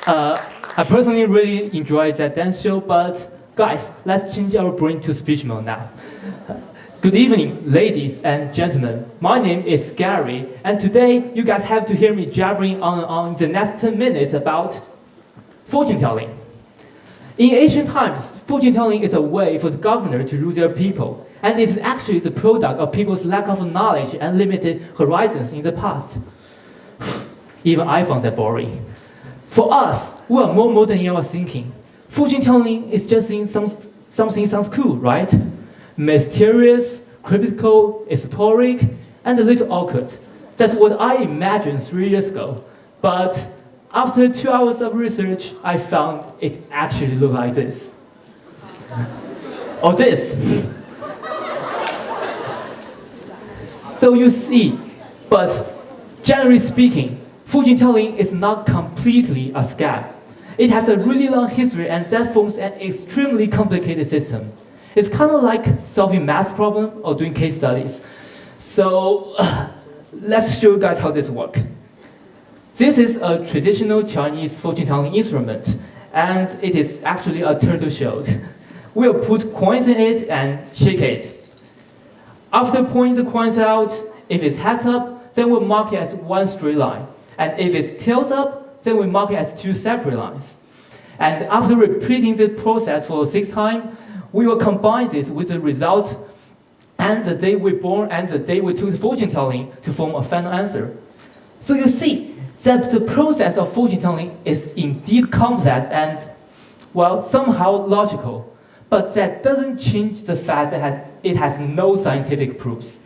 I personally really enjoyed that dance show, but guys, let's change our brain to speech mode now. Good evening, ladies and gentlemen. My name is Gary, and today you guys have to hear me jabbering on and on the next 10 minutes about fortune telling. In ancient times, fortune telling is a way for the governor to rule their people, and it's actually the product of people's lack of knowledge and limited horizons in the past. Even I found that boring. For us, we are more modern in our thinking. Fortune telling is just something sounds cool, right? Mysterious, cryptical, esoteric, and a little awkward. That's what I imagined 3 years ago. But after 2 hours of research, I found it actually looked like this. Or this. So you see, but generally speaking, fortune telling is not completely a scam. It has a really long history, and that forms an extremely complicated system. It's kind of like solving math problem or doing case studies. So let's show you guys how this works. This is a traditional Chinese fortune telling instrument, and it is actually a turtle shell. We'll put coins in it and shake it. After pulling the coins out, if it's heads up, then we'll mark it as one straight line. And if it's tails up, then we mark it as 2 separate lines. And after repeating the process for 6 times, we will combine this with the result and the day we born and the day we took the fortune telling to form a final answer. So you see that the process of fortune telling is indeed complex and, well, somehow logical. But that doesn't change the fact that it has no scientific proofs.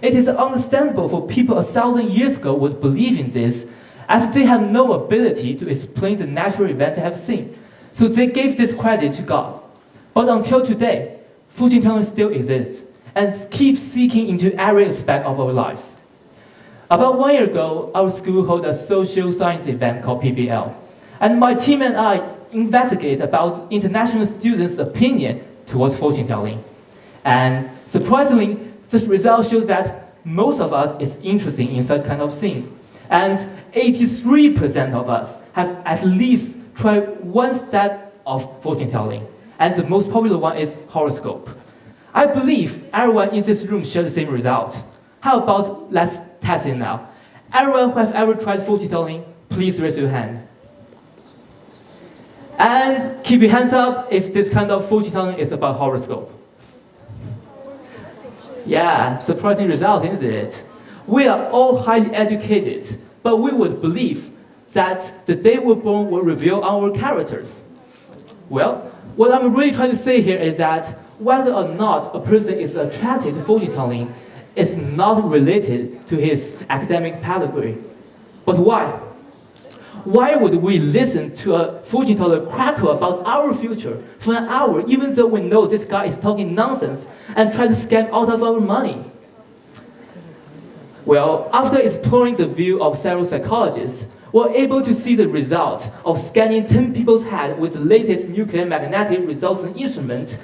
It is understandable for people 1,000 years ago would believe in this, as they have no ability to explain the natural events they have seen. So they gave this credit to God. But until today, fortune telling still exists and keeps seeking into every aspect of our lives. About 1 year ago, our school held a social science event called PBL. And my team and I investigate about international students' opinion towards fortune telling. And surprisingly, the result shows that most of us is interested in such kind of thing. And 83% of us have at least tried one step of fortune telling. And the most popular one is horoscope. I believe everyone in this room shares the same result. How about let's test it now? Everyone who has ever tried fortune telling, please raise your hand. And keep your hands up if this kind of fortune telling is about horoscope. Yeah, surprising result, isn't it? We are all highly educated, but we would believe that the day we're born will reveal our characters. Well, what I'm really trying to say here is that whether or not a person is attracted to fortune telling is not related to his academic pedigree. But why? Why would we listen to a fortune teller crackle about our future for an hour, even though we know this guy is talking nonsense and trying to scam out of our money? Well, after exploring the view of several psychologists, we're able to see the result of scanning 10 people's head with the latest nuclear magnetic resonance instrument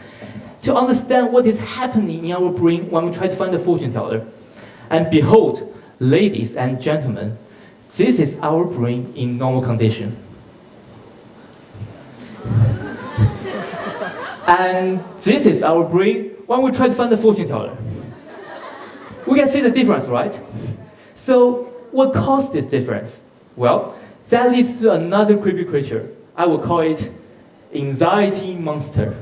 to understand what is happening in our brain when we try to find a fortune teller. And behold, ladies and gentlemen, this is our brain in normal condition. And this is our brain when we try to find a fortune teller. We can see the difference, right? So, what caused this difference? Well, that leads to another creepy creature. I will call it anxiety monster.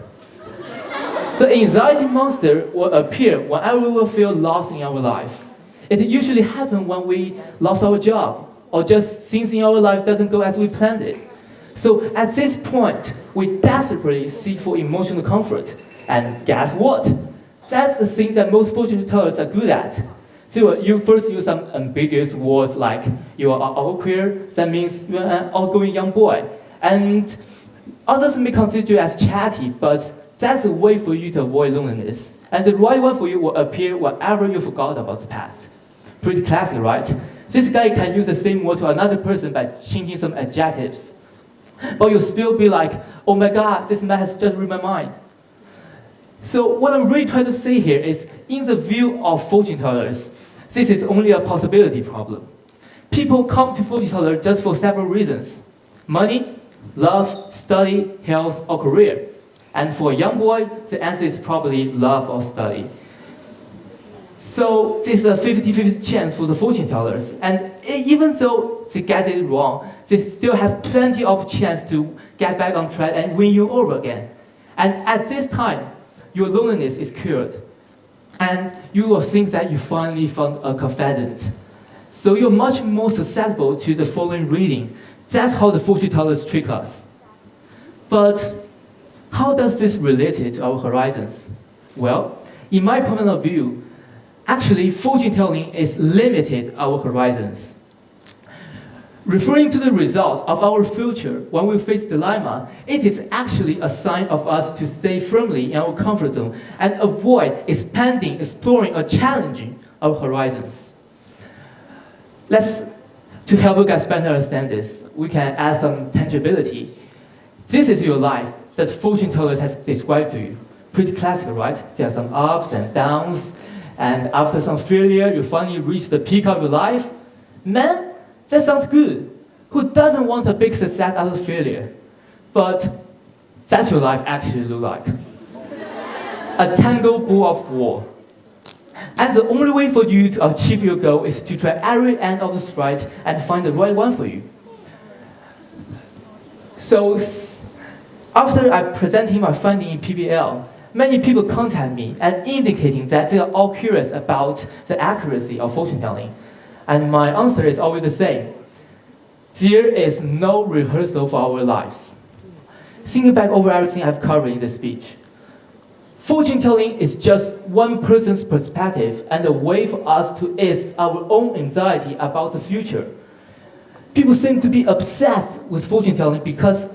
The anxiety monster will appear whenever we will feel lost in our life. It usually happens when we lost our job, or just things in our life doesn't go as we planned it. So at this point, we desperately seek for emotional comfort. And guess what? That's the thing that most fortune tellers are good at. So you first use some ambiguous words like you are awkward, that means you're an outgoing young boy. And others may consider you as chatty, but that's a way for you to avoid loneliness. And the right one for you will appear whenever you forgot about the past. Pretty classic, right? This guy can use the same word to another person by changing some adjectives. But you'll still be like, oh my god, this man has just read my mind. So what I'm really trying to say here is, in the view of fortune tellers, this is only a possibility problem. People come to fortune teller just for several reasons. Money, Love, study, health, or career? And for a young boy, the answer is probably love or study. So this is a 50-50 chance for the fortune tellers. And even though they get it wrong, they still have plenty of chance to get back on track and win you over again. And at this time, your loneliness is cured. And you will think that you finally found a confidant. So you're much more susceptible to the following reading. That's how the fortune tellers trick us. But how does this relate to our horizons? Well, in my point of view, actually, fortune telling is limited our horizons. Referring to the results of our future when we face dilemma, it is actually a sign of us to stay firmly in our comfort zone and avoid expanding, exploring, or challenging our horizons. To help you guys better understand this, we can add some tangibility. This is your life that fortune tellers has described to you. Pretty classical, right? There are some ups and downs, and after some failure, you finally reach the peak of your life. Man, that sounds good. Who doesn't want a big success out of failure? But that's your life actually look like. A tangled ball of war. And the only way for you to achieve your goal is to try every end of the stride and find the right one for you. So, after I presented my finding in PBL, many people contact me and indicating that they are all curious about the accuracy of fortune telling. And my answer is always the same. There is no rehearsal for our lives. Thinking back over everything I've covered in this speech, fortune telling is just one person's perspective and a way for us to ease our own anxiety about the future. People seem to be obsessed with fortune telling because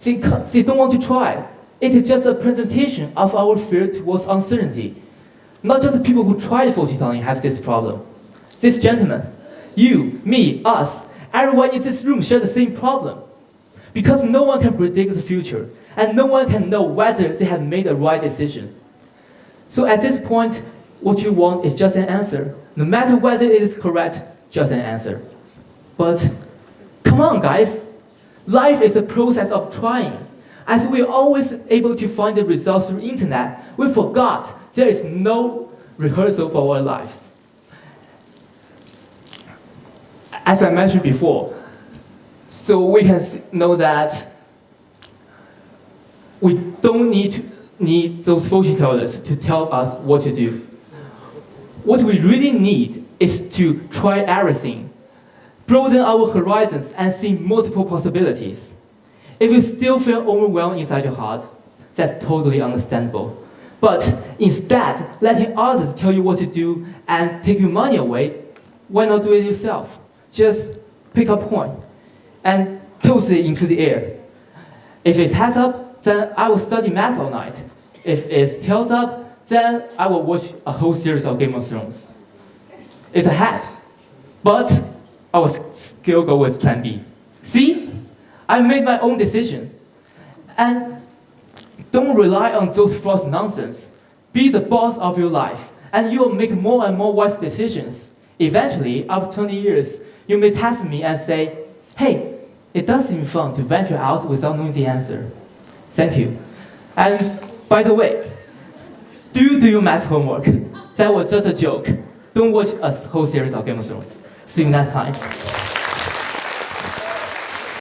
they don't want to try. It is just a presentation of our fear towards uncertainty. Not just the people who try fortune telling have this problem. This gentleman, you, me, us, everyone in this room share the same problem. Because no one can predict the future, and no one can know whether they have made the right decision. So at this point, what you want is just an answer. No matter whether it is correct, just an answer. But come on, guys. Life is a process of trying. As we're always able to find the results through internet, we forgot there is no rehearsal for our lives. As I mentioned before, so we can know that we don't need those fortune tellers to tell us what to do. What we really need is to try everything, broaden our horizons, and see multiple possibilities. If you still feel overwhelmed inside your heart, that's totally understandable. But instead, letting others tell you what to do and take your money away, why not do it yourself? Just pick a point and toss it into the air. If it's heads up, then I will study math all night. If it's tails up, then I will watch a whole series of Game of Thrones. It's a hat, but I will still go with plan B. See? I made my own decision. And don't rely on those false nonsense. Be the boss of your life, and you will make more and more wise decisions. Eventually, after 20 years, you may text me and say, hey, it does seem fun to venture out without knowing the answer. Thank you. And by the way, do your math homework. That was just a joke. Don't watch a whole series of Game of Thrones. See you next time.